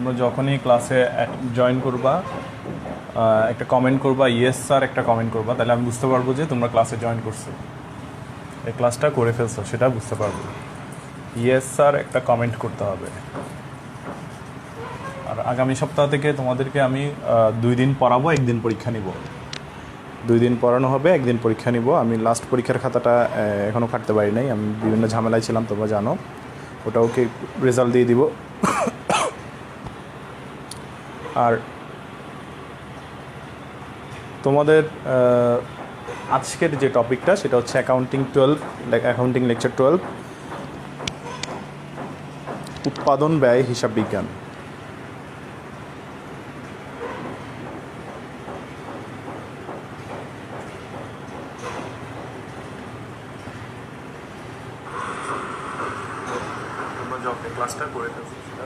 তোমরা যখনই ক্লাসে জয়েন করবা একটা কমেন্ট করবা, ইয়েস স্যার একটা কমেন্ট করবা, তাহলে আমি বুঝতে পারবো যে তোমরা ক্লাসে জয়েন করছো, এই ক্লাসটা করে ফেলছো, সেটা বুঝতে পারবো। ইয়েস স্যার একটা কমেন্ট করতে হবে। আর আগামী সপ্তাহ থেকে তোমাদেরকে আমি 2 দিন পড়াবো, 1 দিন পরীক্ষা নিব। 2 দিন পড়ানো হবে, 1 দিন পরীক্ষা নিব। আমি লাস্ট পরীক্ষার খাতাটা এখনও কাটতে পারি নাই, আমি বিভিন্ন ঝামেলায় ছিলাম, তোমরা জানো। ওটাও কি রেজাল্ট দিয়ে দিব। আর তোমাদের আজকের যে টপিকটা সেটা হচ্ছে অ্যাকাউন্টিং লেকচার 12, উৎপাদন ব্যয় হিসাব বিজ্ঞান। ক্লাসটা করে ফেলছি সেটা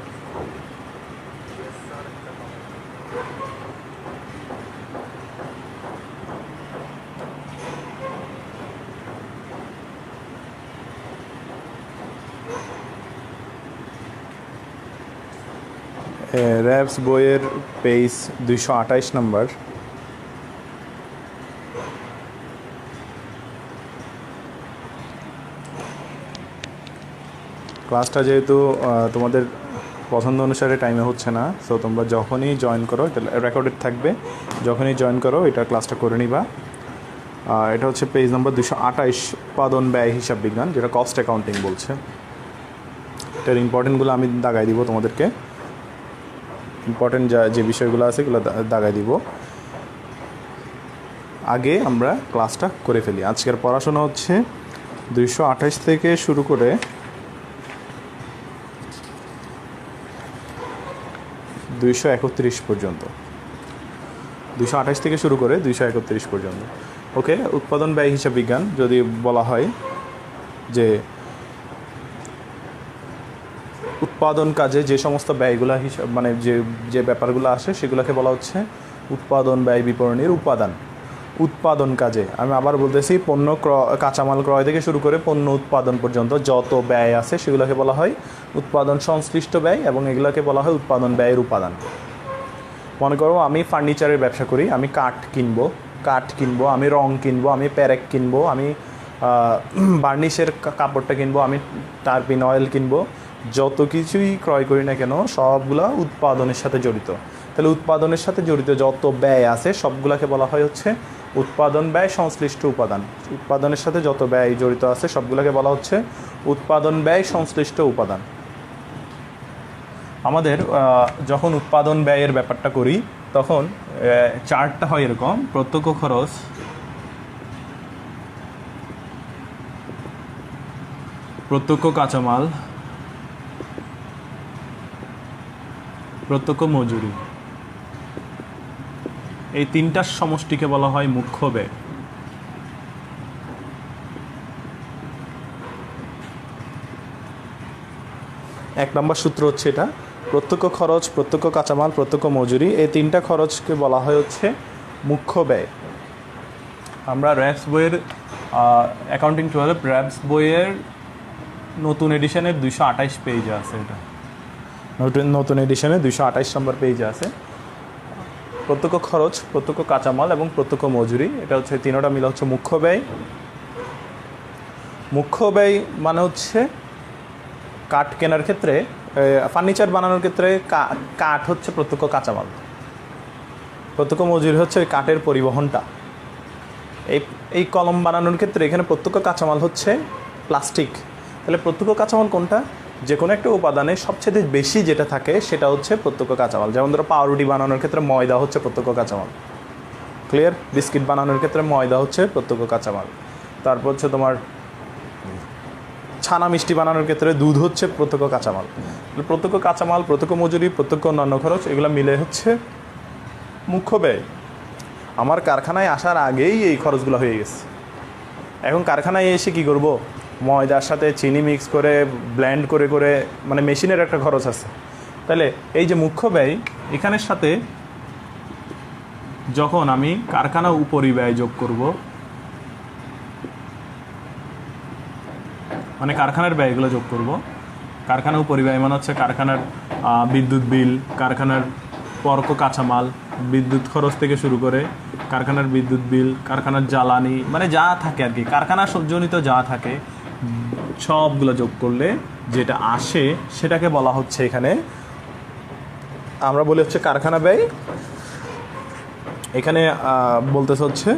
র্যাবস বইয়ের পেজ 228 নম্বর। ক্লাসটা যেহেতু তোমাদের পছন্দ অনুসারে টাইমে হচ্ছে না, সো তোমরা যখনই জয়েন করো, এটা রেকর্ডেড থাকবে, যখনই জয়েন করো এটা ক্লাসটা করে নিবা। এটা হচ্ছে পেজ নাম্বার 228, উৎপাদন ব্যয় হিসাব বিজ্ঞান, যেটা কস্ট অ্যাকাউন্টিং বলছে। এটার ইম্পর্টেন্টগুলো আমি দাগাই দিব তোমাদেরকে, ইম্পর্টেন্ট যে বিষয়গুলো আছে এগুলো দাগাই দিব। আগে আমরা ক্লাসটা করে ফেলি। আজকের পড়াশোনা হচ্ছে 228 থেকে শুরু করে 231 পর্যন্ত, 228 থেকে শুরু করে 231 পর্যন্ত। ওকে, উৎপাদন ব্যয় হিসাব বিজ্ঞান যদি বলা হয় যে উৎপাদন কাজে যে সমস্ত ব্যয়গুলো হিসাব, মানে যে ব্যাপারগুলো আসে সেগুলোকে বলা হচ্ছে উৎপাদন ব্যয় বিবরণীর উপাদান। উৎপাদন কাজে, আমি আবার বলতেছি, কাঁচামাল ক্রয় থেকে শুরু করে পণ্য উৎপাদন পর্যন্ত যত ব্যয় আছে সেগুলোকে বলা হয় উৎপাদন সংশ্লিষ্ট ব্যয়, এবং এগুলোকে বলা হয় উৎপাদন ব্যয়ের উপাদান। মনে করো আমি ফার্নিচারের ব্যবসা করি, আমি কাঠ কিনবো, আমি রং কিনবো, আমি প্যারেক কিনবো, আমি বার্নিশের কাপড়টা কিনবো, আমি টারপিন অয়েল কিনবো, যত কিছুই ক্রয় করি না কেন সবগুলা উৎপাদনের সাথে জড়িত। তাহলে উৎপাদনের সাথে জড়িত যত ব্যয় আছে সবগুলাকে বলা হয় হচ্ছে উৎপাদন ব্যয় সংশ্লিষ্ট উপাদান। উৎপাদনের সাথে যত ব্যয় জড়িত আছে সবগুলোকে বলা হচ্ছে উৎপাদন ব্যয় সংশ্লিষ্ট উপাদান। আমাদের যখন উৎপাদন ব্যয়ের ব্যাপারটা করি তখন চার্টটা হয় এরকম: প্রত্যক্ষ খরচ, প্রত্যক্ষ কাঁচামাল, প্রত্যক্ষ মজুরি, এই তিনটার সমষ্টিকে বলা হয় মুখ্য ব্যয়। এক নম্বর সূত্র হচ্ছে এটা, প্রত্যক্ষ খরচ, প্রত্যক্ষ কাঁচামাল, প্রত্যক্ষ মজুরি, এই তিনটা খরচকে বলা হয় হচ্ছে মুখ্য ব্যয়। আমরা র্যাবস বইয়ের অ্যাকাউন্টিং 12 র্যাবস বইয়ের নতুন এডিশনের 228 পেজে আছে। এটা নতুন এডিশনে 228 নম্বর পেজে আছে। প্রত্যক্ষ খরচ, প্রত্যক্ষ কাঁচামাল এবং প্রত্যক্ষ মজুরি, এটা হচ্ছে তিনটা মিলে হচ্ছে মুখ্য ব্যয়। মুখ্য ব্যয় মানে হচ্ছে কাঠ কেনার ক্ষেত্রে, ফার্নিচার বানানোর ক্ষেত্রে কাঠ হচ্ছে প্রত্যক্ষ কাঁচামাল, প্রত্যক্ষ মজুরি হচ্ছে ওই কাঠের পরিবহনটা। এই কলম বানানোর ক্ষেত্রে এখানে প্রত্যক্ষ কাঁচামাল হচ্ছে প্লাস্টিক। তাহলে প্রত্যক্ষ কাঁচামাল কোনটা? যে কোনো একটা উপাদানে সবচেয়ে বেশি যেটা থাকে সেটা হচ্ছে প্রত্যক্ষ কাঁচামাল। যেমন ধরো পাউরুটি বানানোর ক্ষেত্রে ময়দা হচ্ছে প্রত্যক্ষ কাঁচামাল, ক্লিয়ার? বিস্কিট বানানোর ক্ষেত্রে ময়দা হচ্ছে প্রত্যক্ষ কাঁচামাল। তারপর হচ্ছে তোমার ছানা মিষ্টি বানানোর ক্ষেত্রে দুধ হচ্ছে প্রত্যক্ষ কাঁচামাল। প্রত্যক্ষ কাঁচামাল, প্রত্যক্ষ মজুরি, প্রত্যক্ষ অন্যান্য খরচ, এগুলো মিলে হচ্ছে মুখ্য ব্যয়। আমার কারখানায় আসার আগেই এই খরচগুলো হয়ে গেছে। এখন কারখানায় এসে কি করব? ময়দার সাথে চিনি মিক্স করে ব্লেন্ড করে করে, মানে মেশিনের একটা খরচ আছে। তাহলে এই যে মুখ্য ব্যয়, এখানের সাথে যখন আমি কারখানা উপরিব্যয় যোগ করব, মানে কারখানার ব্যয়গুলো যোগ করব, কারখানা উপরিব্যয় মানে হচ্ছে কারখানার বিদ্যুৎ বিল, কারখানার পরোক্ষ কাঁচামাল, বিদ্যুৎ খরচ থেকে শুরু করে কারখানার বিদ্যুৎ বিল, কারখানার জ্বালানি, মানে যা থাকে আর কি, কারখানা জনিত যা থাকে সবগুলো যোগ করলে যেটা আসে সেটাকে বলা হচ্ছে এখানে আমরা বলি হচ্ছে কারখানা ব্যয়। এখানে বলতেছে হচ্ছে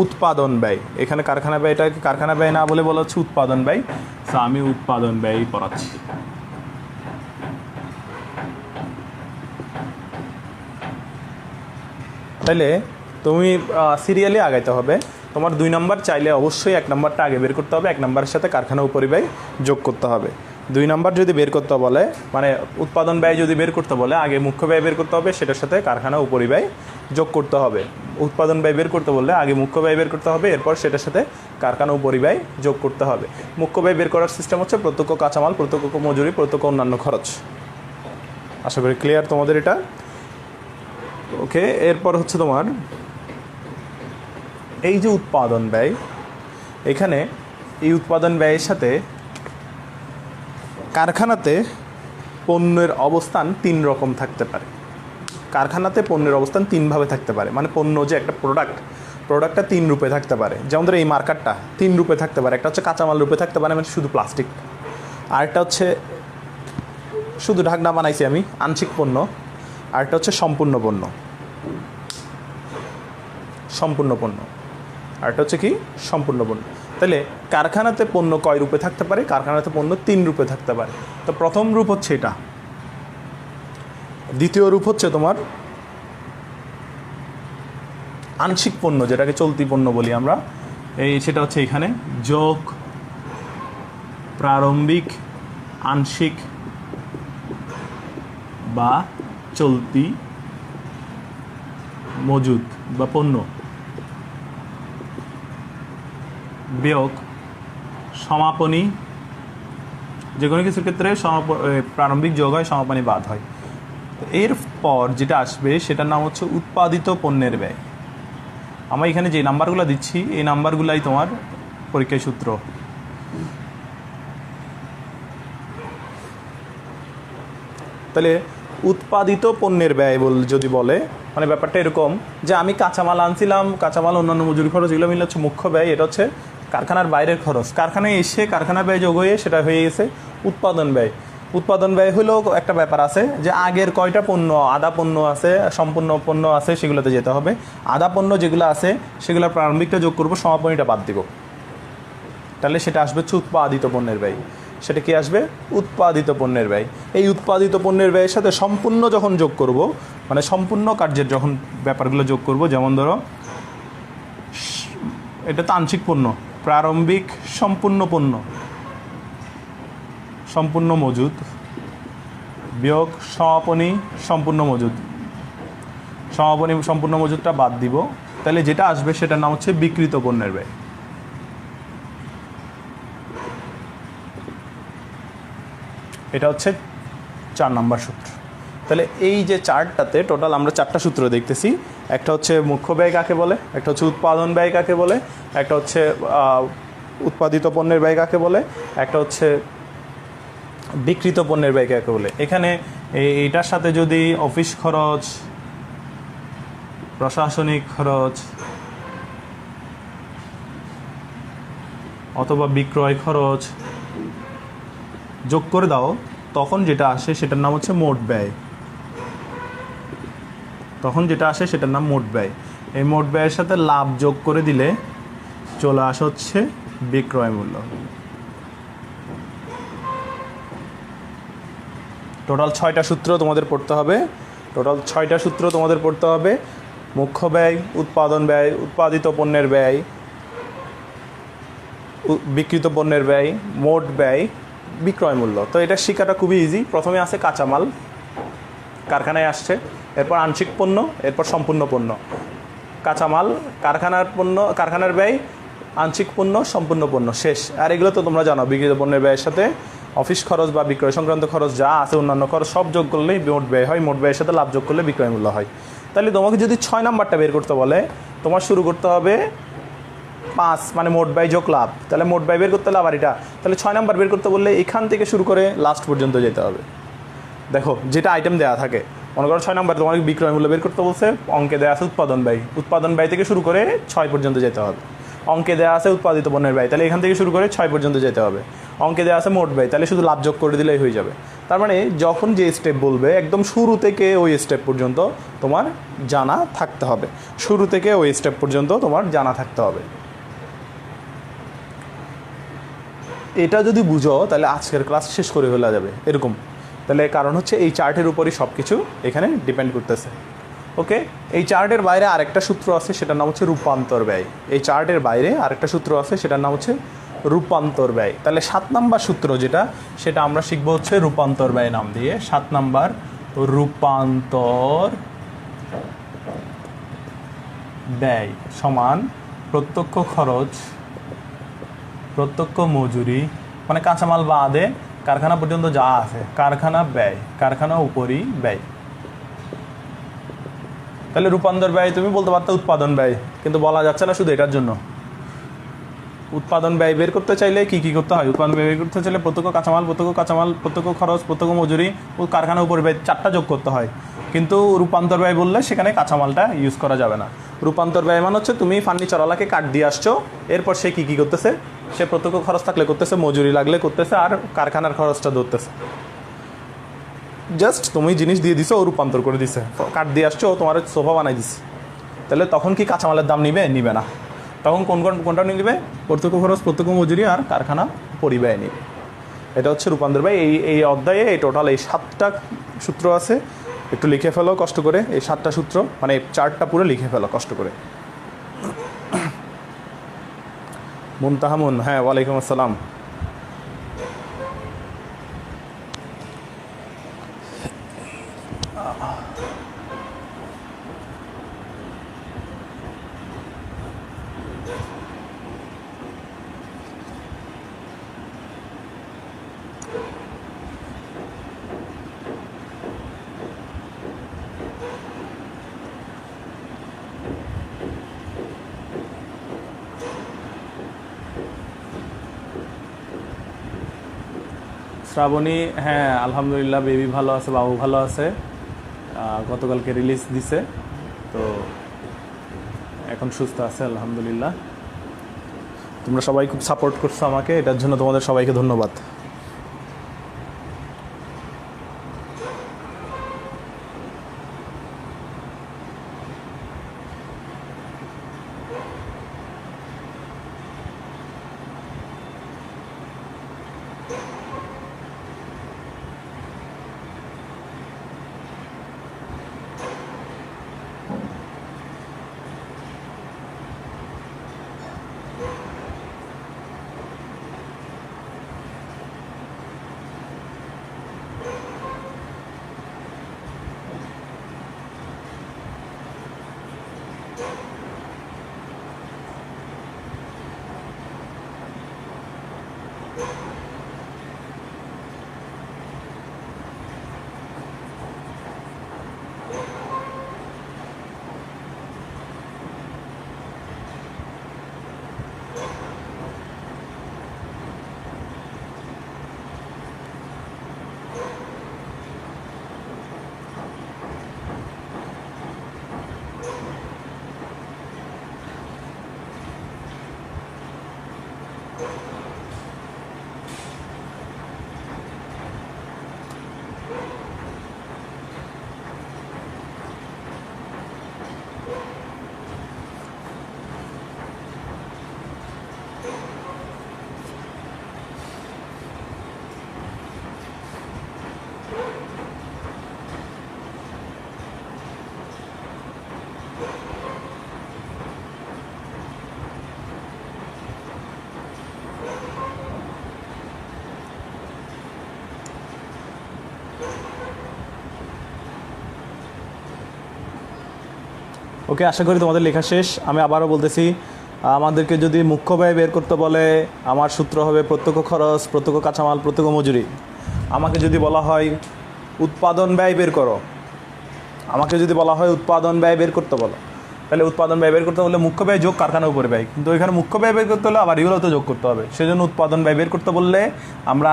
উৎপাদন ব্যয়। এখানে কারখানা ব্যয়টাকে কারখানা ব্যয় না বলে বলা হচ্ছে উৎপাদন ব্যয়। তো আমি উৎপাদন ব্যয় পড়াচ্ছি। তাহলে তুমি সিরিয়ালি আগাইতে হবে। তোমার 2 নম্বর চাইলে অবশ্যই 1 নম্বরটা আগে বের করতে হবে, 1 নম্বরের সাথে কারখানা উপরিব্যয় যোগ করতে হবে। 2 নম্বর যদি বের করতে বলে, মানে উৎপাদন ব্যয় যদি বের করতে বলে, আগে মুখ্য ব্যয় বের করতে হবে, সেটার সাথে কারখানা উপরিব্যয় যোগ করতে হবে। উৎপাদন ব্যয় বের করতে বললে আগে মুখ্য ব্যয় বের করতে হবে, এরপর সেটার সাথে কারখানা উপরিব্যয় যোগ করতে হবে। মুখ্য ব্যয় বের করার সিস্টেম হচ্ছে প্রত্যক্ষ কাঁচামাল, প্রত্যক্ষ মজুরি, প্রত্যক্ষ অন্যান্য খরচ। আশা করি ক্লিয়ার তোমাদের এটা। ওকে, এরপর হচ্ছে তোমার এই যে উৎপাদন ব্যয়, এখানে এই উৎপাদন ব্যয়ের সাথে কারখানাতে পণ্যের অবস্থান 3 রকম থাকতে পারে। কারখানাতে পণ্যের অবস্থান 3 ভাবে থাকতে পারে, মানে পণ্য যে একটা প্রোডাক্টটা 3 রূপে থাকতে পারে। যেমন ধরো এই মার্কারটা 3 রূপে থাকতে পারে। একটা হচ্ছে কাঁচামাল রূপে থাকতে পারে, মানে শুধু প্লাস্টিক। আরেকটা হচ্ছে শুধু ঢাকনা বানাইছি আমি, আংশিক পণ্য। আরেকটা হচ্ছে সম্পূর্ণ পণ্য। আরেকটা হচ্ছে কি সম্পূর্ণ পণ্য। তাহলে কারখানাতে পণ্য কয় রূপে থাকতে পারে? কারখানাতে পণ্য 3 রূপে থাকতে পারে। তো প্রথম রূপ হচ্ছে এটা। দ্বিতীয় রূপ হচ্ছে তোমার আংশিক পণ্য, যেটাকে চলতি পণ্য বলি আমরা। সেটা হচ্ছে এখানে যোগ, প্রারম্ভিক, আংশিক বা চলতি, মজুদ বা পণ্য, বিয়োগ, সমাপনী। যে কোনো কিছুর ক্ষেত্রে প্রারম্ভিক যোগ হয়, সমাপনী বাদ হয়। এরপর যেটা আসবে সেটার নাম হচ্ছে উৎপাদিত পণ্যের ব্যয়। আমরা এখানে যে নাম্বারগুলো দিচ্ছি এই নাম্বারগুলাই তোমার পরীক্ষায় সূত্র। তাহলে উৎপাদিত পণ্যের ব্যয় যদি বলে, মানে ব্যাপারটা এরকম যে আমি কাঁচামাল আনছিলাম, কাঁচামাল অন্যান্য মজুরি খরচ এগুলো মিলে হচ্ছে মুখ্য ব্যয়। এটা হচ্ছে কারখানার বাইরের খরচ। কারখানায় এসে কারখানার ব্যয় যোগ হয়ে সেটা হয়ে গেছে উৎপাদন ব্যয়। উৎপাদন ব্যয় হলেও একটা ব্যাপার আছে যে আগের কয়টা পণ্য, আধা পণ্য আছে, সম্পূর্ণ পণ্য আছে, সেগুলোতে যেতে হবে। আধা পণ্য যেগুলো আছে সেগুলোর প্রারম্ভিকটা যোগ করবো, সমাপনীটা বাদ দিব। তাহলে সেটা আসবে হচ্ছে উৎপাদিত পণ্যের ব্যয়। সেটা কি আসবে? উৎপাদিত পণ্যের ব্যয়। এই উৎপাদিত পণ্যের ব্যয়ের সাথে সম্পূর্ণ যখন যোগ করব, মানে সম্পূর্ণ কার্যের যখন ব্যাপারগুলো যোগ করব, যেমন ধরো এটা তো আংশিক পণ্য, প্রারম্ভিক সম্পূর্ণ পণ্য, সম্পূর্ণ মজুদ, বিয়োগ সমাপনী সম্পূর্ণ মজুদ। সমাপনী সম্পূর্ণ মজুদটা বাদ দিব। তাহলে যেটা আসবে সেটার নাম হচ্ছে বিক্রিত পণ্যের ব্যয়। এটা হচ্ছে 4 নম্বর সূত্র। তাহলে এই যে চার্টটাতে টোটাল আমরা 4টা সূত্র দেখতেছি। একটা হচ্ছে মুখ্য ব্যয় কাকে বলে, একটা হচ্ছে উৎপাদন ব্যয় কাকে বলে, একটা হচ্ছে উৎপাদিত পণ্যের ব্যয় কাকে বলে, একটা হচ্ছে বিক্রিত পণ্যের ব্যয় কাকে বলে। এখানে এইটার সাথে যদি অফিস খরচ, প্রশাসনিক খরচ অথবা বিক্রয় খরচ যোগ করে দাও, তখন যেটা আসে সেটার নাম হচ্ছে মোট ব্যয়। তখন যেটা আসে সেটার নাম মোট ব্যয়। এই মোট ব্যয়ের সাথে লাভ যোগ করে দিলে চলে আসে হচ্ছে বিক্রয় মূল্য। টোটাল 6টা সূত্র তোমাদের পড়তে হবে। মুখ্য ব্যয়, উৎপাদন ব্যয়, উৎপাদিত পণ্যের ব্যয়, বিক্রিত পণ্যের ব্যয়, মোট ব্যয়, বিক্রয় মূল্য। তো এটা শেখাটা খুবই ইজি। প্রথমে আসে কাঁচামাল, কারখানায় আসছে, এরপর আংশিক পণ্য, এরপর সম্পূর্ণ পণ্য। কাঁচামাল, কারখানার পণ্য, কারখানার ব্যয়, আংশিক পণ্য, সম্পূর্ণ পণ্য, শেষ। আর এগুলো তো তোমরা জানো, বিক্রিত পণ্যের ব্যয়ের সাথে অফিস খরচ বা বিক্রয় সংক্রান্ত খরচ যা আছে, অন্যান্য খরচ সব যোগ করলেই মোট ব্যয় হয়। মোট ব্যয়ের সাথে লাভ যোগ করলে বিক্রয় মূল্য হয়। তাহলে তোমাকে যদি 6 নাম্বারটা বের করতে বলে, তোমার শুরু করতে হবে 5 মানে মোট ব্যয় যোগ লাভ, তাহলে মোট ব্যয় বের করতে হলে আবার এটা, তাহলে 6 নাম্বার বের করতে বললে এখান থেকে শুরু করে লাস্ট পর্যন্ত যেতে হবে। দেখো যেটা আইটেম দেওয়া থাকে, মনে করো 6 নাম্বার তোমাকে বিক্রয় মূল্য বের করতে বলছে, অঙ্কে দেওয়া আছে উৎপাদন ব্যয় থেকে শুরু করে 6 পর্যন্ত যেতে হবে। অঙ্কে দেওয়া আছে উৎপাদিত পণ্যের ব্যয়, তাহলে এখান থেকে শুরু করে 6 পর্যন্ত যেতে হবে। অঙ্কে দেওয়া আছে মোট ব্যয়, তাহলে শুধু লাভ যোগ করে দিলেই হয়ে যাবে। তার মানে যখন যে স্টেপ বলবে একদম শুরু থেকে ওই স্টেপ পর্যন্ত তোমার জানা থাকতে হবে, শুরু থেকে ওই স্টেপ পর্যন্ত তোমার জানা থাকতে হবে। এটা যদি বুঝো তাহলে আজকের ক্লাস শেষ করে ফেলা যাবে এরকম। তাহলে কারণ হচ্ছে এই চার্টের উপরই সব কিছু এখানে ডিপেন্ড করতেছে। ওকে, এই চার্টের বাইরে আরেকটা সূত্র আছে, সেটার নাম হচ্ছে রূপান্তর ব্যয়। এই চার্টের বাইরে আরেকটা সূত্র আছে, সেটার নাম হচ্ছে রূপান্তর ব্যয়। তাহলে 7 নাম্বার সূত্র যেটা, সেটা আমরা শিখবো হচ্ছে রূপান্তর ব্যয় নাম দিয়ে। 7 নাম্বার রূপান্তর ব্যয় সমান প্রত্যক্ষ খরচ, প্রত্যক্ষ মজুরি মানে কাঁচামাল বাদে কারখানা পর্যন্ত যা আছে, কারখানা ব্যয়, কারখানা উপরই ব্যয়। তাহলে রূপান্তর ব্যয় তুমি বলতে পারতো উৎপাদন ব্যয়, কিন্তু বলা যাচ্ছে না শুধু এটার জন্য। উৎপাদন ব্যয় বের করতে চাইলে কি কি করতে হয়? উৎপাদন ব্যয় বের করতে চাইলে প্রত্যক্ষ কাঁচামাল, প্রত্যক্ষ খরচ, প্রত্যক্ষ মজুরি ও কারখানা উপর ব্যয় 4টা যোগ করতে হয়। কিন্তু রূপান্তর ব্যয় বললে সেখানে কাঁচামালটা ইউজ করা যাবে না। রূপান্তর ব্যয় মানে হচ্ছে তুমি ফার্নিচারওয়ালাকে কাঠ দিয়ে আসছো, এরপর সে কী কী করতেছে, সে প্রত্যক্ষ খরচ থাকলে করতেছে, মজুরি লাগলে করতেছে, আর কারখানার খরচটা ধরতেছে। জাস্ট তুমি জিনিস দিয়ে দিছো, ও রূপান্তর করে দিছে, কাঠ দিয়ে আসছো, ও তোমার সোফা বানাই দিছে। তাহলে তখন কি কাঁচামালের দাম নিবে না? তখন কোনটা নিবে? প্রত্যক্ষ খরচ, প্রত্যক্ষ মজুরি আর কারখানা পরিব্যয় নিবে। এটা হচ্ছে রূপান্তর ব্যয়। এই অধ্যায়ে এই টোটাল এই 7টা সূত্র আছে, একটু লিখে ফেলো কষ্ট করে। এই 7টা সূত্র মানে চার্টটা পুরো লিখে ফেলো কষ্ট করে। মুনতাহামুন, হ্যাঁ ওয়ালাইকুম আসসালাম। শ্রাবণী, হ্যাঁ আলহামদুলিল্লাহ, বেবি ভালো আছে, বাবু ভালো আছে। গতকালকে রিলিজ দিছে, তো এখন সুস্থ আছে আলহামদুলিল্লাহ। তোমরা সবাই খুব সাপোর্ট করছো আমাকে, এটার জন্য তোমাদের সবাইকে ধন্যবাদ। ওকে, আশা করি তোমাদের লেখা শেষ। আমি আবারও বলতেছি, আমাদেরকে যদি মুখ্য ব্যয় বের করতে বলে, আমার সূত্র হবে প্রত্যক্ষ খরচ, প্রত্যক্ষ কাঁচামাল, প্রত্যক্ষ মজুরি। আমাকে যদি বলা হয় উৎপাদন ব্যয় বের করো, আমাকে যদি বলা হয় উৎপাদন ব্যয় বের করতে বলো, তাহলে উৎপাদন ব্যয় বের করতে হলে মুখ্য ব্যয় যোগ কারখানা উপরি ব্যয়, কিন্তু এখানে মুখ্য ব্যয় বের করতে হলে আবার এগুলো তো যোগ করতে হবে। সেজন্য উৎপাদন ব্যয় বের করতে বললে আমরা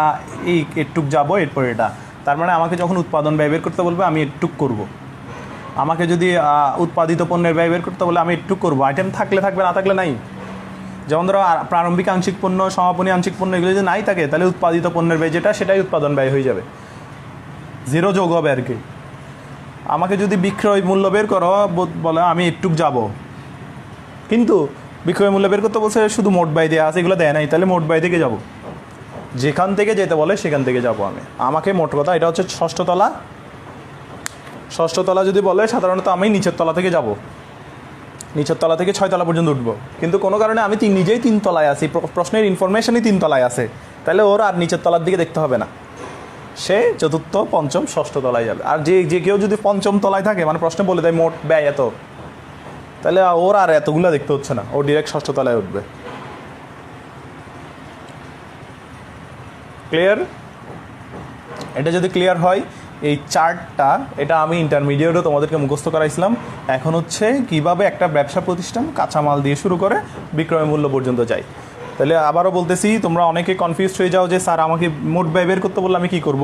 এই এটুক যাবো, এরপর এটা। তার মানে আমাকে যখন উৎপাদন ব্যয় বের করতে বলবে আমি এটুক করব। আমাকে যদি উৎপাদিত পণ্যের ব্যয় বের করতে বলে আমি এটুক করবো। আইটেম থাকলে থাকবে, না থাকলে নাই। যেমন ধরো প্রারম্ভিক আংশিক পণ্য, সমাপনী আংশিক পণ্য এগুলো যদি নাই থাকে, তাহলে উৎপাদিত পণ্যের ব্যয় যেটা সেটাই উৎপাদন ব্যয় হয়ে যাবে, জিরো যোগ হবে আর কি। আমাকে যদি বিক্রয় মূল্য বের করো বলে আমি একটুক যাব, কিন্তু বিক্রয় মূল্য বের করতে বলছে শুধু মোট ব্যয় দেওয়া আছে, এগুলো দেয় নাই, তাহলে মোট ব্যয় থেকে যাব। যেখান থেকে যেতে বলে সেখান থেকে যাব আমি। আমাকে মোট কথা, এটা হচ্ছে ষষ্ঠ তলা। ষষ্ঠ তলা যদি বলে সাধারণত আমি নিচের তলা থেকে যাব, নিচের তলা থেকে 6 তলা পর্যন্ত উঠবো, কিন্তু কোনো কারণে আমি নিজেই 3 তলায় আছি, প্রশ্নের ইনফরমেশনই 3 তলায় আছে, তাহলে ওর আর নিচের তলার দিকে দেখতে হবে না, সে চতুর্থ, পঞ্চম, ষষ্ঠ তলায় যাবে। আর যে কেউ যদি পঞ্চম তলায় থাকে, মানে প্রশ্নে বলে দেয় মোট ব্যয় এত, তাহলে ওর আর এতগুলো দেখতে হচ্ছে না, ও ডিরেক্ট ষষ্ঠ তলায় উঠবে। ক্লিয়ার? এটা যদি ক্লিয়ার হয়, এই চার্টটা, এটা আমি ইন্টারমিডিয়েটও তোমাদেরকে মুখস্থ করাইছিলাম। এখন হচ্ছে কিভাবে একটা ব্যবসা প্রতিষ্ঠান কাঁচামাল দিয়ে শুরু করে বিক্রয় মূল্য পর্যন্ত যায়। তাহলে আবারও বলতেছি, তোমরা অনেকে কনফিউজ হয়ে যাও যে স্যার আমাকে মোট ব্যয় বের করতে বললে আমি কী করব?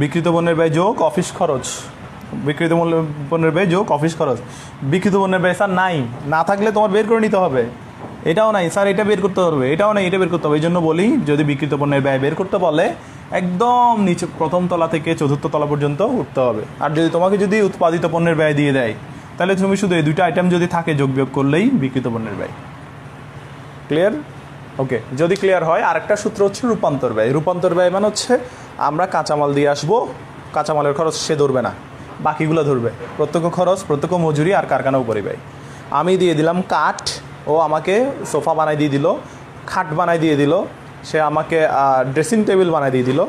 বিক্রিত পণ্যের ব্যয় যোগ অফিস খরচ, বিক্রিত পণ্যের ব্যয় যোগ অফিস খরচ। বিক্রিত পণ্যের ব্যয় স্যার নাই, না থাকলে তোমার বের করে নিতে হবে। এটাও নাই স্যার, এটা বের করতে হবে, এটাও নাই, এটা বের করতে হবে। এই জন্য বলি, যদি বিক্রিত পণ্যের ব্যয় বের করতে বলে একদম নিচে প্রথম তলা থেকে চতুর্থ তলা পর্যন্ত উঠতে হবে। আর যদি তোমাকে যদি উৎপাদিত পণ্যের ব্যয় দিয়ে দেয়, তাহলে তুমি শুধু এই দুইটা আইটেম যদি থাকে যোগ বিয়োগ করলেই বিক্রিত পণ্যের ব্যয়। ক্লিয়ার? ওকে, যদি ক্লিয়ার হয়, আরেকটা সূত্র হচ্ছে রূপান্তর ব্যয়। রূপান্তর ব্যয় মানে হচ্ছে আমরা কাঁচামাল দিয়ে আসবো, কাঁচামালের খরচ সে ধরবে না, বাকিগুলো ধরবে, প্রত্যক্ষ খরচ, প্রত্যক্ষ মজুরি আর কারখানা উপরি ব্যয়। আমি দিয়ে দিলাম কাঠ, ও আমাকে সোফা বানাই দিয়ে দিল, খাট বানাই দিয়ে দিল, সে আমাকে ড্রেসিং টেবিল বানাই দিয়ে দিল,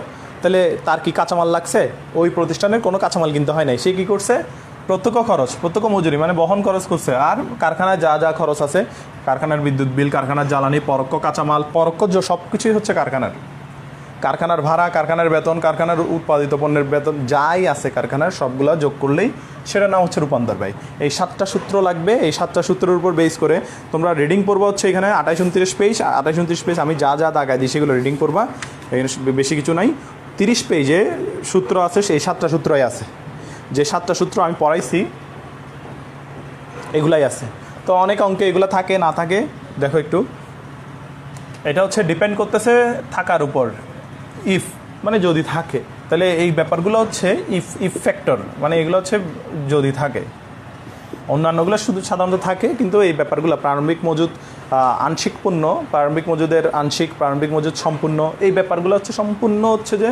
তাহলে তার কি কাঁচামাল লাগছে? ওই প্রতিষ্ঠানের কোনো কাঁচামাল কিনতে হয় নাই, সে কী করছে? প্রত্যক্ষ খরচ, প্রত্যক্ষ মজুরি মানে বহন খরচ করছে। আর কারখানায় যা যা খরচ আছে, কারখানার বিদ্যুৎ বিল, কারখানার জ্বালানি, পরোক্ষ কাঁচামাল, পরোক্ষ সব কিছুই হচ্ছে কারখানার ভাড়া, কারখানার বেতন, কারখানার উৎপাদিত পণ্যের বেতন, যাই আছে কারখানার সবগুলো যোগ করলেই সেটা নাম হচ্ছে রূপান্তর ব্যয়। এই 7টা সূত্র লাগবে। এই 7টা সূত্রের উপর বেস করে তোমরা রিডিং পড়বা হচ্ছে এখানে 28-29 পেজ। 28-29 পেজ আমি যা যা দাগাই দিই সেগুলো রিডিং করবা, এখানে বেশি কিছু নাই। 30 পেজে সূত্র আছে, সেই 7টা সূত্রই আছে। যে 7টা সূত্র আমি পড়াইছি এগুলাই আছে। তো অনেক অঙ্কে এগুলো থাকে, না থাকে, দেখো একটু। এটা হচ্ছে ডিপেন্ড করতেছে থাকার উপর, ইফ মানে যদি থাকে, তাহলে এই ব্যাপারগুলো হচ্ছে ইফ ফ্যাক্টর, মানে এগুলো হচ্ছে যদি থাকে। অন্যান্যগুলো শুধু সাধারণত থাকে, কিন্তু এই ব্যাপারগুলো প্রারম্ভিক মজুদ, আংশিক পণ্য, প্রারম্ভিক মজুদের আংশিক, প্রারম্ভিক মজুদ সম্পূর্ণ, এই ব্যাপারগুলো হচ্ছে সম্পূর্ণ হচ্ছে যে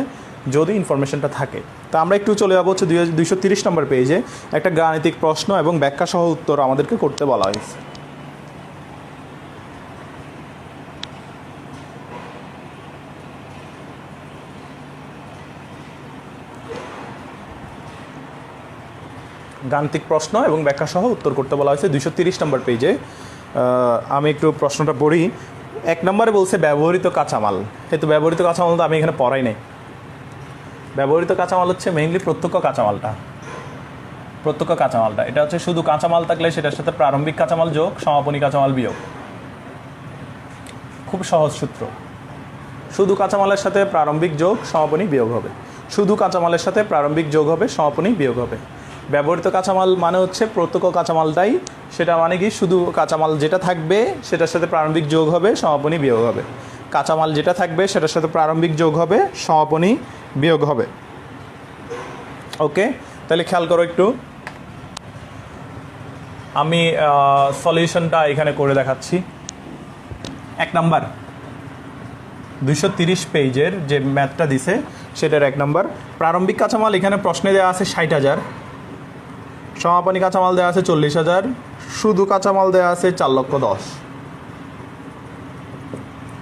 যদি ইনফরমেশনটা থাকে। তো আমরা একটু চলে যাবো হচ্ছে 230 নম্বর পেজে। একটা গাণিতিক প্রশ্ন এবং ব্যাখ্যা সহ উত্তর আমাদেরকে করতে বলা হয়েছে। গাণিতিক প্রশ্ন এবং ব্যাখ্যা সহ উত্তর করতে বলা হয়েছে 230 নম্বর পেজে। আমি একটু প্রশ্নটা পড়ি। 1 নম্বরে বলছে ব্যবহৃত কাঁচামাল। কিন্তু ব্যবহৃত কাঁচামাল তো আমি এখানে পড়াই নাই। ব্যবহৃত কাঁচামাল হচ্ছে মেইনলি প্রত্যক্ষ কাঁচামালটা। এটা হচ্ছে শুধু কাঁচামাল থাকলে সেটার সাথে প্রারম্ভিক কাঁচামাল যোগ সমাপনী কাঁচামাল বিয়োগ। খুব সহজ সূত্র। শুধু কাঁচামালের সাথে প্রারম্ভিক যোগ সমাপনী বিয়োগ হবে, শুধু কাঁচামালের সাথে প্রারম্ভিক যোগ হবে, সমাপনী বিয়োগ হবে। ব্যবহৃত কাঁচামাল মানে হচ্ছে প্রত্যক্ষ কাঁচামালটাই, সেটা মানে কি শুধু কাঁচামাল যেটা থাকবে সেটার সাথে প্রারম্ভিক যোগ হবে, সমাপনী বিয়োগ হবে। কাঁচামাল যেটা থাকবে সেটার সাথে প্রারম্ভিক যোগ হবে, সমাপনী বিয়োগ হবে। ওকে, তাহলে খেয়াল করো একটু, আমি সলিউশনটা এখানে করে দেখাচ্ছি। 1 নাম্বার 230 পেজের যে ম্যাথটা দিছে সেটার 1 নাম্বার, প্রারম্ভিক কাঁচামাল এখানে প্রশ্নে দেওয়া আছে 60,000, সমাপনী কাঁচামাল দেওয়া আছে 40,000, শুধু কাঁচামাল দেওয়া আছে 4,10,000।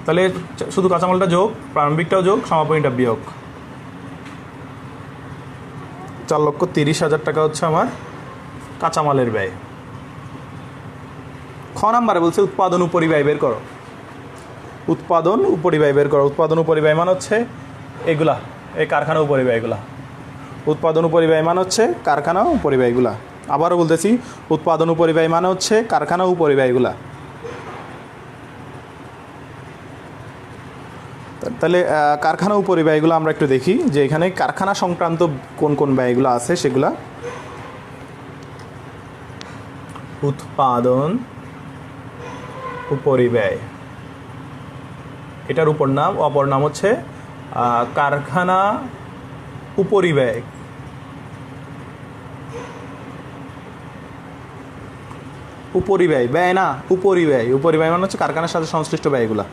তাহলে শুধু কাঁচামালটা যোগ, প্রারম্ভিকটাও যোগ, সমাপনীটা বিয়োগ। 4,30,000 টাকা হচ্ছে আমার কাঁচামালের ব্যয়। খ নাম্বারে বলছে উৎপাদন উপরি ব্যয় বের করো। উৎপাদন উপরি ব্যয় বের করো। উৎপাদন উপরি ব্যয় মানে হচ্ছে এগুলা, এই কারখানা উপরি ব্যয়গুলা। উৎপাদন উপরি ব্যয় মানে হচ্ছে কারখানা উপরি ব্যয়গুলা। আবারও বলতেছি, উৎপাদন উপরিব্যয় মানে হচ্ছে কারখানা উপরিব্যয়গুলা। তাহলে কারখানা উপরিব্যয়গুলো আমরা একটু দেখি যে এখানে কারখানা সংক্রান্ত কোন কোন ব্যয়গুলো আছে সেগুলা। উৎপাদন উপরিব্যয়, এটার উপর নাম, অপর নাম হচ্ছে কারখানা উপরিব্যয়। উপরিব্যয়, ব্যয় না, উপরিব্যয়। উপরিব্যয় মানে হচ্ছে কারখানার সাথে সংশ্লিষ্ট ব্যয়গুলা।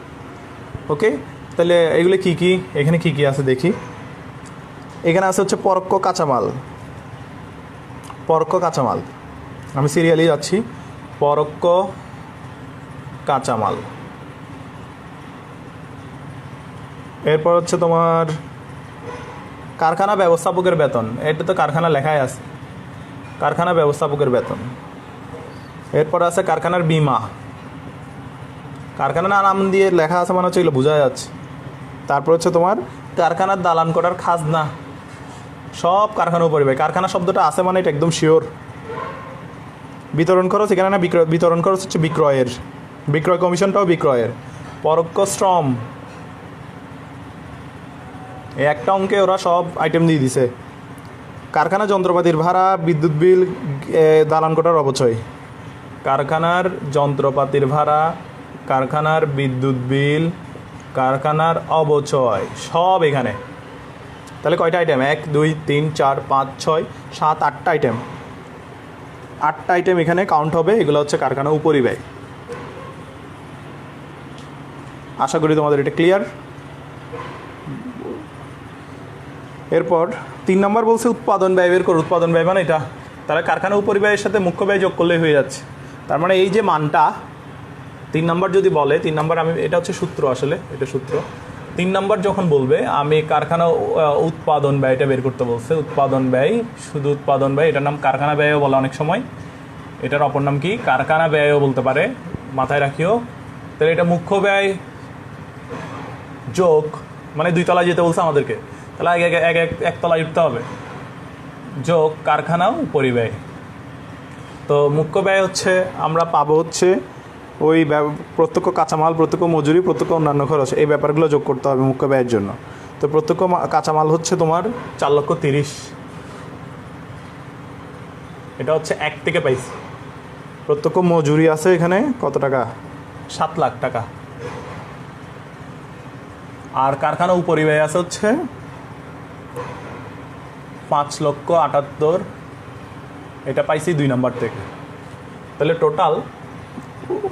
ওকে, তাহলে এগুলো কি কি, এখানে কি কি আছে দেখি। এখানে আছে হচ্ছে পরোক্ষ কাঁচামাল। পরোক্ষ কাঁচামাল, আমি সিরিয়ালি যাচ্ছি। পরোক্ষ কাঁচামাল, এরপর হচ্ছে তোমার কারখানা ব্যবস্থাপকের বেতন। এটা তো কারখানা লেখাই আছে, কারখানা ব্যবস্থাপকের বেতন। এরপর আছে কারখানার বীমা। কারখানা নাম দিয়ে লেখা আছে মানে হচ্ছে এগুলো বোঝা যাচ্ছে। তারপর হচ্ছে তোমার কারখানার দালান করার খাজনা, সব কারখানা উপরিব্যয়। কারখানা শব্দটা আছে মানে এটা একদম শিওর। বিতরণ খরচ এখানে না, বিতরণ খরচ হচ্ছে বিক্রয়ের, বিক্রয় কমিশনটাও বিক্রয়ের। পরোক্ষ শ্রম, এই একটা অঙ্কে ওরা সব আইটেম দিয়ে দিছে। কারখানা যন্ত্রপাতির ভাড়া, বিদ্যুৎ বিল, দালান কোঠার অবচয়। কারখানার যন্ত্রপাতির ভাড়া, কারখানার বিদ্যুৎ বিল, কারখানার অবচয়, সব এখানে। তাহলে কয়টা আইটেম? 1 2 3 4 5 6 7 8টা আইটেম। 8টা আইটেম এখানে কাউন্ট হবে। এগুলো হচ্ছে কারখানা উপরিব্যয়। আশা করি তোমাদের এটা ক্লিয়ার। এরপর 3 নম্বর বলছে উৎপাদন ব্যয় বের করো। উৎপাদন ব্যয় মানে এটা, তারা কারখানা উপরিব্যয়ের সাথে মুখ্য ব্যয় যোগ করলেই হয়ে যাচ্ছে। তার মানে এই যে মানটা 3 নম্বর যদি বলে, 3 নম্বর আমি, এটা হচ্ছে সূত্র, আসলে এটা সূত্র। 3 নম্বর যখন বলবে আমি কারখানা উৎপাদন ব্যয়টা বের করতে বলছে। উৎপাদন ব্যয়, শুধু উৎপাদন ব্যয়, এটার নাম কারখানা ব্যয়ও বলে অনেক সময়। এটার অপর নাম কি? কারখানা ব্যয়ও বলতে পারে, মাথায় রাখিও। তাহলে এটা মুখ্য ব্যয় যোগ, মানে 2 তলায় যেতে বলছে আমাদেরকে, তাহলে আগে এক তলায় উঠতে হবে, যোগ কারখানা উপরিব্যয়। তো মুখ্য ব্যয় হচ্ছে আমরা পাবো হচ্ছে ওই প্রত্যক্ষ কাঁচামাল, প্রত্যক্ষ মজুরি, প্রত্যক্ষ অন্যান্য খরচ, এই ব্যাপারগুলো যোগ করতে হবে মুখ্য ব্যয়ের জন্য। তো প্রত্যক্ষ কাঁচামাল হচ্ছে তোমার 4,30,000, এটা হচ্ছে 1 থেকে পাইছি। প্রত্যক্ষ মজুরি আছে এখানে কত টাকা? 7 লাখ টাকা। আর কারখানা উপরিব্যয় আছে হচ্ছে 5,78,000, এটা পাইছি 2 নম্বর থেকে। তাহলে টোটাল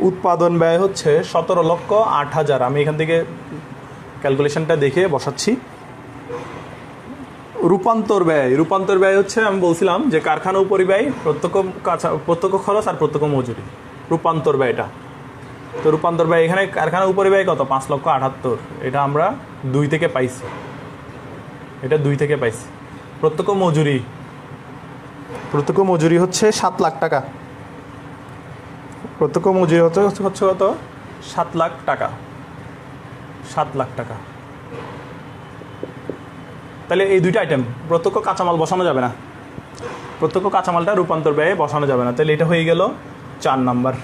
উৎপাদন ব্যয় হচ্ছে 17,08,000। আমি এখান থেকে ক্যালকুলেশনটা দেখে বসাচ্ছি। রূপান্তর ব্যয়, রূপান্তর ব্যয় হচ্ছে আমি বলছিলাম যে কারখানা উপরিব্যয়, প্রত্যক্ষ খরচ আর প্রত্যক্ষ মজুরি, রূপান্তর ব্যয়টা। তো রূপান্তর ব্যয় এখানে কারখানা উপরিব্যয় কত? 5,78,000, এটা আমরা 2 থেকে পাইছি, এটা 2 থেকে পাইছি। প্রত্যক্ষ মজুরি, প্রত্যক্ষ মজুরি হচ্ছে 7 লাখ টাকা। প্রত্যক্ষ মজুরি হচ্ছে কত? 7 লাখ টাকা, 7 লাখ টাকা। তাহলে এই 2টা আইটেম, প্রত্যক্ষ কাঁচামাল বসানো যাবে না, প্রত্যক্ষ কাঁচামালটা রূপান্তর ব্যয়ে বসানো যাবে না। তাহলে এটা হয়ে গেল 4 নাম্বার।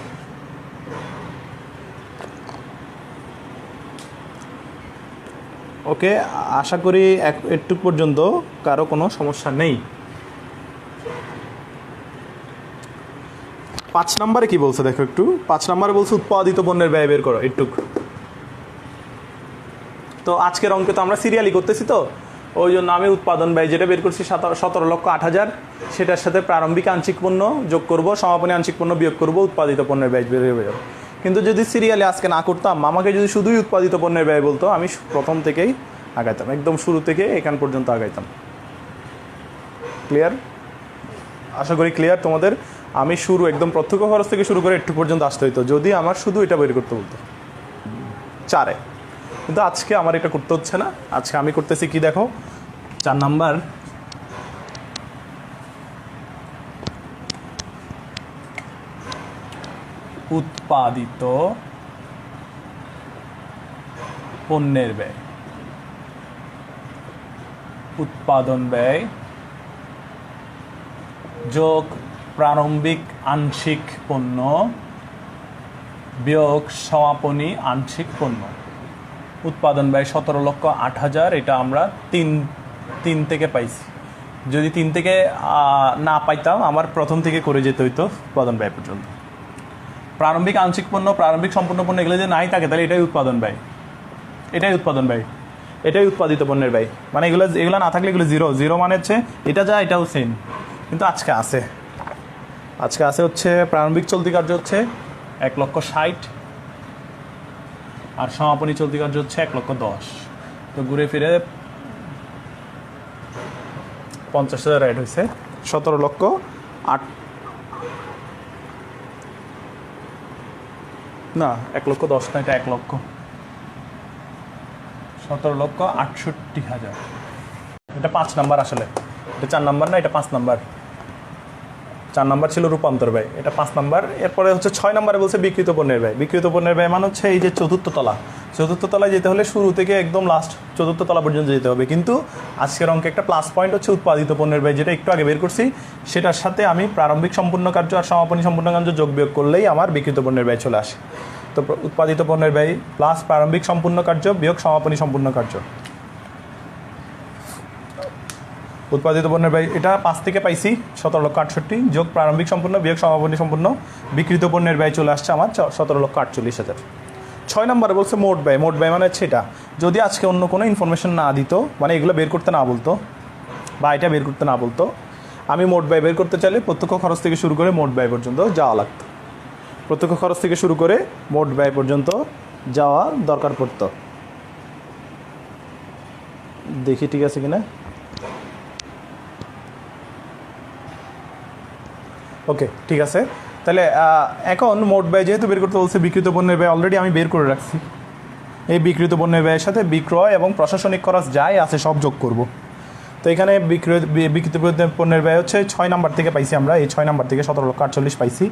ওকে, আশা করি একটু পর্যন্ত কারো কোনো সমস্যা নেই। 5 নম্বরে কি বলছে দেখো একটু। 5 নম্বরে বলছে উৎপাদিত পণ্যের ব্যয় বের করো একটু। তো আজকের অঙ্কে তো আমরা সিরিয়ালি করতেছি, তো ওই জন্য আমি উৎপাদন ব্যয় যেটা বের করছি 17,08,000, সেটার সাথে প্রারম্ভিক আংশিক পণ্য যোগ করব, সমাপনী আংশিক পণ্য বিয়োগ করব, উৎপাদিত পণ্যের ব্যয় বের হয়ে যাবে। কিন্তু যদি সিরিয়ালি আজকে না করতাম, আমাকে যদি শুধুই উৎপাদিত পণ্যের ব্যয় বলতো, আমি প্রথম থেকেই আগাইতাম, একদম শুরু থেকে এখান পর্যন্ত আগাইতাম। ক্লিয়ার? আশা করি ক্লিয়ার তোমাদের। আমি শুরু একদম প্রত্যক্ষ খরচ থেকে শুরু করে একটু পর্যন্ত আসতে হইতো যদি আমার শুধু এটা বের করতে বলতো 4-এ। কিন্তু আজকে আমার এটা করতে হচ্ছে না, আজকে আমি করতেছি কি দেখো, 4 নাম্বার। উৎপাদিত পণ্যের ব্যয়, উৎপাদন ব্যয় যোগ প্রারম্ভিক আংশিক পণ্য বিয়োগ সমাপনী আংশিক পণ্য। উৎপাদন ব্যয় 17,08,000, এটা আমরা তিন থেকে পাইছি। যদি 3 থেকে না পাইতাম আমার প্রথম থেকে করে যেতে হইতো উৎপাদন ব্যয় পর্যন্ত। প্রারম্ভিক আংশিক পণ্য, প্রারম্ভিক সম্পূর্ণ পণ্য এগুলো যদি নাই থাকে তাহলে এটাই উৎপাদন ব্যয়, এটাই উৎপাদিত পণ্যের ব্যয়। মানে এগুলো না থাকলে এগুলো জিরো মানে হচ্ছে এটা যা এটাও সেম। কিন্তু আজকে আছে হচ্ছে প্রারম্ভিক চলতি কার্য হচ্ছে 1,60,000 আর সমাপনী চলতি কার্য হচ্ছে 1,10,000। তো ঘুরে ফিরে 50,000 অ্যাড হয়েছে। 17,08,000 না 1,10,000 না, এটা 1,00,000, 17,68,000। এটা 5 নাম্বার, আসলে এটা 4 নাম্বার না, এটা 5 নাম্বার। 4 নাম্বার ছিল রূপান্তর ব্যয়, এটা 5 নাম্বার। এরপরে হচ্ছে 6 নাম্বারে বলছে বিকৃত পণ্যের ব্যয়। বিকৃত পণ্যের ব্যয় মানে হচ্ছে এই যে চতুর্থ তলায় যেতে হলে শুরু থেকে একদম লাস্ট চতুর্থ তলা পর্যন্ত যেতে হবে। কিন্তু আজকের অঙ্কে একটা প্লাস পয়েন্ট হচ্ছে উৎপাদিত পণ্যের ব্যয়, যেটা একটু আগে বের করছি। সেটার সাথে আমি প্রারম্ভিক সম্পূর্ণ কার্য আর সমাপনী সম্পূর্ণ কার্য যোগ বিয়োগ করলেই আমার বিকৃত পণ্যের ব্যয় চলে আসে। তো উৎপাদিত পণ্যের ব্যয় প্লাস প্রারম্ভিক সম্পূর্ণ কার্য বিয়োগ সমাপনী সম্পূর্ণ কার্য। উৎপাদিত পণ্যের ব্যয় এটা 5 থেকে পাইছি 17,68,000 যোগ প্রারম্ভিক সম্পূর্ণ বিয়োগ সমাপনী সম্পূর্ণ। বিকৃত পণ্যের ব্যয় চলে আসছে আমার 17,48,000। 6 নম্বরে বলছে মোট ব্যয় মানে হচ্ছে এটা যদি আজকে অন্য কোনো ইনফরমেশন না দিত, মানে এগুলো বের করতে না বলতো বা এটা বের করতে না বলতো, আমি মোট ব্যয় বের করতে চাইলে প্রত্যক্ষ খরচ থেকে শুরু করে মোট ব্যয় পর্যন্ত যাওয়া লাগতো। প্রত্যক্ষ খরচ থেকে শুরু করে মোট ব্যয় পর্যন্ত যাওয়া দরকার পড়তো। দেখি ঠিক আছে কিনা। ওকে, ঠিক আছে। তাহলে এখন মোট ব্যয় যেহেতু বের করতে বলছে, বিকৃত পণ্যের ব্যয় অলরেডি আমি বের করে রাখছি। এই বিকৃত পণ্যের ব্যয়ের সাথে বিক্রয় এবং প্রশাসনিক খরচ যাই আছে সব যোগ করব। তো এখানে বিকৃত পণ্যের ব্যয় হচ্ছে 6 নাম্বার থেকে পাইছি আমরা, এই 6 নাম্বার থেকে 17,48,000 পাইছি।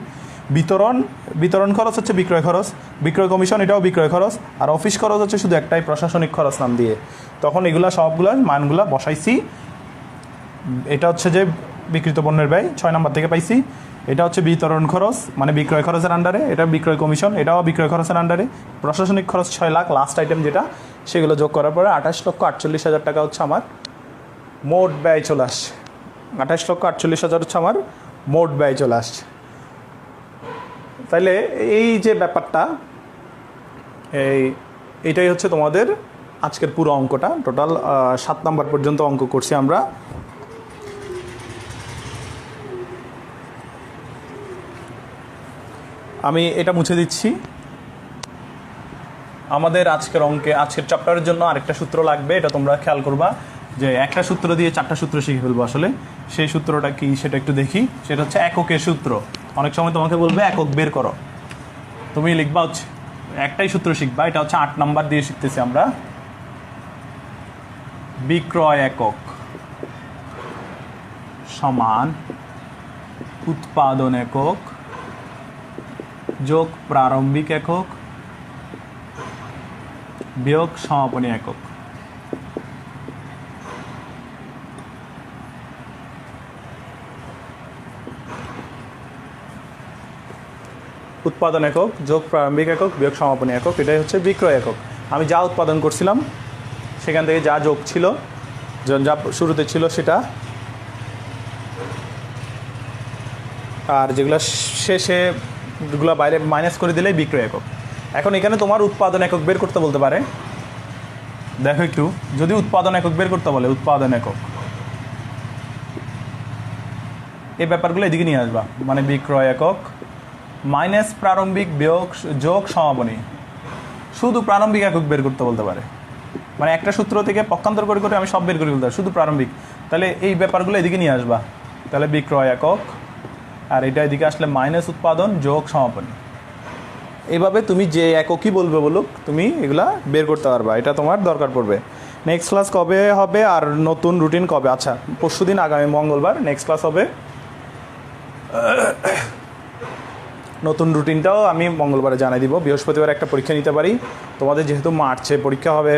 বিতরণ খরচ হচ্ছে বিক্রয় খরচ, বিক্রয় কমিশন এটাও বিক্রয় খরচ, আর অফিস খরচ হচ্ছে শুধু একটাই প্রশাসনিক খরচ নাম দিয়ে। তখন এগুলা সবগুলোর মানগুলা বসাইছি। এটা হচ্ছে যে বিকৃত পণ্যের ব্যয় 6 নাম্বার থেকে পাইছি। এটা হচ্ছে বিতরণ খরচ মানে বিক্রয় খরচের আন্ডারে, এটা বিক্রয় কমিশন এটাও বিক্রয় খরচের আন্ডারে। প্রশাসনিক খরচ 6 লাখ লাস্ট আইটেম যেটা, সেগুলো যোগ করার পরে 28,48,000 টাকা হচ্ছে আমার মোট ব্যয় চলে আসছে। 28,48,000 হচ্ছে আমার মোট ব্যয় চলে আসছে। তাইলে এই যে ব্যাপারটা, এইটাই হচ্ছে তোমাদের আজকের পুরো অঙ্কটা। টোটাল 7 নাম্বার পর্যন্ত অঙ্ক করছি আমরা। আমি এটা মুছে দিচ্ছি। আমাদের আজকের চ্যাপ্টারের জন্য আরেকটা সূত্র লাগবে, এটা তোমরা খেয়াল করবা যে একটা সূত্র দিয়ে 4টা সূত্র শিখে ফেলবো। আসলে সেই সূত্রটা কি সেটা একটু দেখি। সেটা হচ্ছে এককের সূত্র। অনেক সময় তোমাকে বলবে একক বের করো, তুমি লিখবা হচ্ছে একটাই সূত্র শিখবা। এটা হচ্ছে 8 নাম্বার দিয়ে শিখতেছি আমরা। বিক্রয় একক সমান উৎপাদন একক যোগ প্রারম্ভিক একক বিয়োগ সমাপনী একক। উৎপাদন একক যোগ প্রারম্ভিক একক বিয়োগ সমাপনী একক, এটাই হচ্ছে বিক্রয় একক। আমি যা উৎপাদন করছিলাম সেখান থেকে যা যোগ ছিল, যা শুরুতে ছিল সেটা, আর যেগুলো শেষে যেগুলো বাইরে মাইনাস করে দিলেই বিক্রয় একক। এখন এখানে তোমার উৎপাদন একক বের করতে বলতে পারে। দেখো একটু, যদি উৎপাদন একক বের করতে বলে, উৎপাদন একক, এই ব্যাপারগুলো এদিকে নিয়ে আসবা। মানে বিক্রয় একক মাইনাস প্রারম্ভিক বিয়োগ যোগ সমাপনী, শুধু প্রারম্ভিক একক বের করতে বলতে পারে। মানে একটা সূত্র থেকে পক্ষান্তর করে করে আমি সব বের করে ফেলতে পারি, শুধু প্রারম্ভিক। তাহলে এই ব্যাপারগুলো এদিকে নিয়ে আসবা। তাহলে বিক্রয় একক, আর এটা এদিকে আসলে মাইনাস উৎপাদন যোগ সমাপনী। এইভাবে তুমি যে এককই বলবে বলুক, তুমি এগুলা বের করতে পারবা। এটা তোমার দরকার পড়বে। নেক্সট ক্লাস কবে হবে আর নতুন রুটিন কবে? আচ্ছা, পরশুদিন, আগামী মঙ্গলবার নেক্সট ক্লাস হবে। নতুন রুটিনটাও আমি মঙ্গলবারে জানাই দিব। বৃহস্পতিবার একটা পরীক্ষা নিতে পারি। তোমাদের যেহেতু মার্চে পরীক্ষা হবে,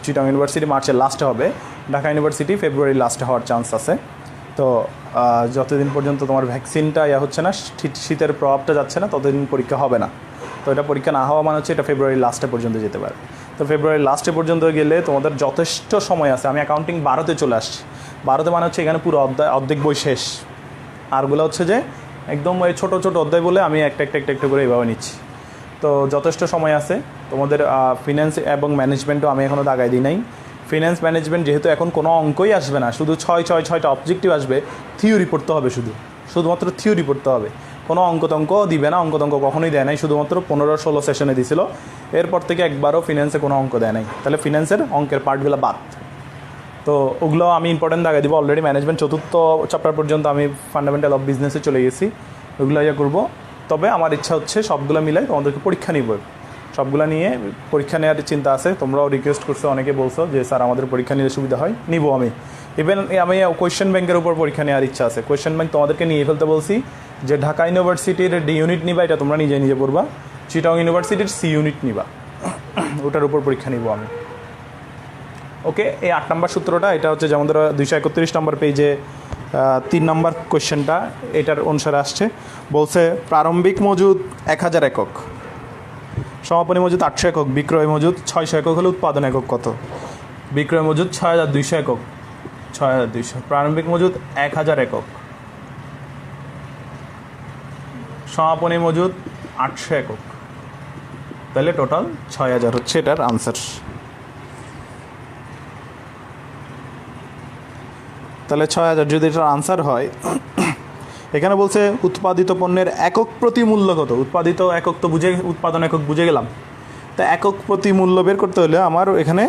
চিটাগং ইউনিভার্সিটি মার্চের লাস্টে হবে, ঢাকা ইউনিভার্সিটি ফেব্রুয়ারির লাস্টে হওয়ার চান্স আছে। তো যতদিন পর্যন্ত তোমার ভ্যাকসিনটা হচ্ছে না, শীতের প্রভাবটা যাচ্ছে না, ততদিন পরীক্ষা হবে না। তো এটা পরীক্ষা না হওয়া মানে হচ্ছে এটা ফেব্রুয়ারির লাস্টে পর্যন্ত যেতে পারে। তো ফেব্রুয়ারির লাস্টে পর্যন্ত গেলে তোমাদের যথেষ্ট সময় আছে। আমি অ্যাকাউন্টিং 12তে চলে আসছি। 12তে মানে হচ্ছে এখানে পুরো অর্ধেক বই শেষ। আরগুলো হচ্ছে যে একদম ওই ছোটো ছোটো অধ্যায় বলে আমি একটা করে এইভাবে নিচ্ছি। তো যথেষ্ট সময় আছে তোমাদের। ফিন্যান্স এবং ম্যানেজমেন্টও আমি এখনও দাগাই দিই নাই। ফিন্যান্স ম্যানেজমেন্ট যেহেতু এখন কোনো অঙ্কই আসবে না, শুধু 6টা অবজেক্টিভ আসবে, থিওরি পড়তে হবে, শুধুমাত্র থিওরি পড়তে হবে। কোনো অঙ্ক দিবে না, অঙ্ক কখনোই দেয় নাই, শুধুমাত্র 15-16 সেশনে দিছিল। এরপর থেকে একবারও ফিন্যান্সে কোনো অঙ্ক দেয় নাই। তাহলে ফিন্যান্সের অঙ্কের পার্টগুলো বাদ। তো ওগুলো আমি ইম্পর্টেন্ট দাগাই দিব। অলরেডি ম্যানেজমেন্ট 4th চ্যাপ্টার পর্যন্ত আমি ফান্ডামেন্টাল অফ বিজনেসে চলে গেছি, ওগুলো করবো। তবে আমার ইচ্ছা হচ্ছে সবগুলো মিলাই তোমাদেরকে পরীক্ষা নিব। সবগুলো নিয়ে পরীক্ষা নেওয়ার চিন্তা আছে। তোমরাও রিকোয়েস্ট করছো, অনেকে বলছো যে স্যার আমাদের পরীক্ষা নিলে সুবিধা হয়, নিব আমি। ইভেন আমি কোয়েশ্চেন ব্যাংকের উপর পরীক্ষা নেওয়ার ইচ্ছা আছে। কোয়েশ্চেন ব্যাংক তোমাদেরকে নিয়ে ফেলতে বলছি। যে ঢাকা ইউনিভার্সিটির ডি ইউনিট নিবা, এটা তোমরা নিজে পড়বা। চিটাগং ইউনিভার্সিটির সি ইউনিট নিবা, ওটার উপর পরীক্ষা নিব আমি। ওকে, এই 8 নম্বর সূত্রটা, এটা হচ্ছে যেমন ধরো 231 নম্বর পেজে 3 নম্বর কোয়েশ্চেনটা এটার অনুসারে আসছে। বলছে প্রারম্ভিক মজুদ 1000 একক, সমাপনী মজুদ 800 একক, বিক্রয় মজুদ 600 একক হলে উৎপাদন একক কত? বিক্রয় মজুদ 6200 একক, 6200। প্রারম্ভিক মজুদ 1000 একক, সমাপনী মজুদ 800 একক, তাহলে টোটাল 6000 হচ্ছে এটার আনসার। তাহলে 6000 যদি এটার আনসার হয়, এখানে বলছে উৎপাদিত পণ্যের একক প্রতি মূল্য কত? উৎপাদিত একক তো বুঝে, উৎপাদন একক বুঝে গেলাম। তা একক প্রতি মূল্য বের করতে হলে আমার এখানে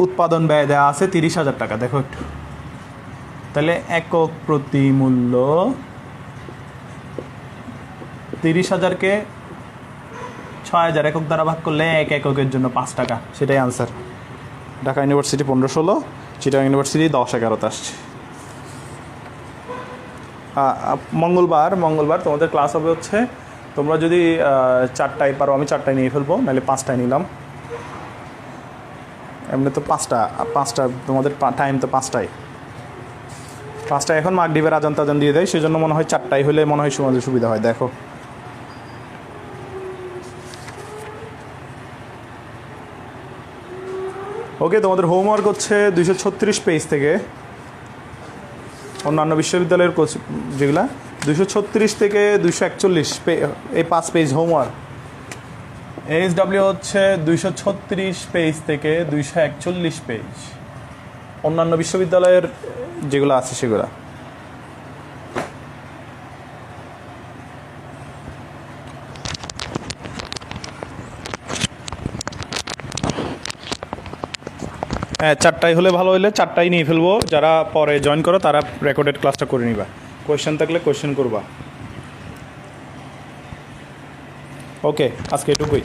উৎপাদন ব্যয় দেওয়া আছে 30,000 টাকা। দেখো একটু, তাহলে একক প্রতি মূল্য 30,000কে 6000 একক দ্বারা ভাগ করলে এক এককের জন্য 5 টাকা, সেটাই answer. Dhaka university 15-16, Chittagong university 10-11তে আসছে। মঙ্গলবার তোমাদের ক্লাস হবে হচ্ছে, তোমরা যদি 4টায় পারো, আমি 4টায় নিয়ে ফেলবো, নাহলে 5টায় নিলাম। এমনি তো 5টা তোমাদের টাইম তো 5টায় এখন মাগরিবের আজান টাজান দিয়ে দেয়, সেজন্য মনে হয় 4টায় হলে মনে হয় সুবিধা হয়। দেখো ওকে, তোমাদের হোমওয়ার্ক হচ্ছে 236 পেজ থেকে, অন্যান্য বিশ্ববিদ্যালয়ের যেগুলা 236 থেকে 241 এই 5 পেজ হোমওয়ার্ক। ASW হচ্ছে 236 পেজ থেকে 241 পেজ, অন্যান্য বিশ্ববিদ্যালয়ের যেগুলো আছে সেগুলা। হ্যাঁ, 4টায় হলে ভালো, হলে 4টায় নিয়ে ফেলবো। যারা পরে জয়েন করো তারা রেকর্ডেড ক্লাসটা করে নিবা। কোয়েশ্চেন থাকলে কোয়েশ্চেন করবা। ওকে, আজকে এটুকুই।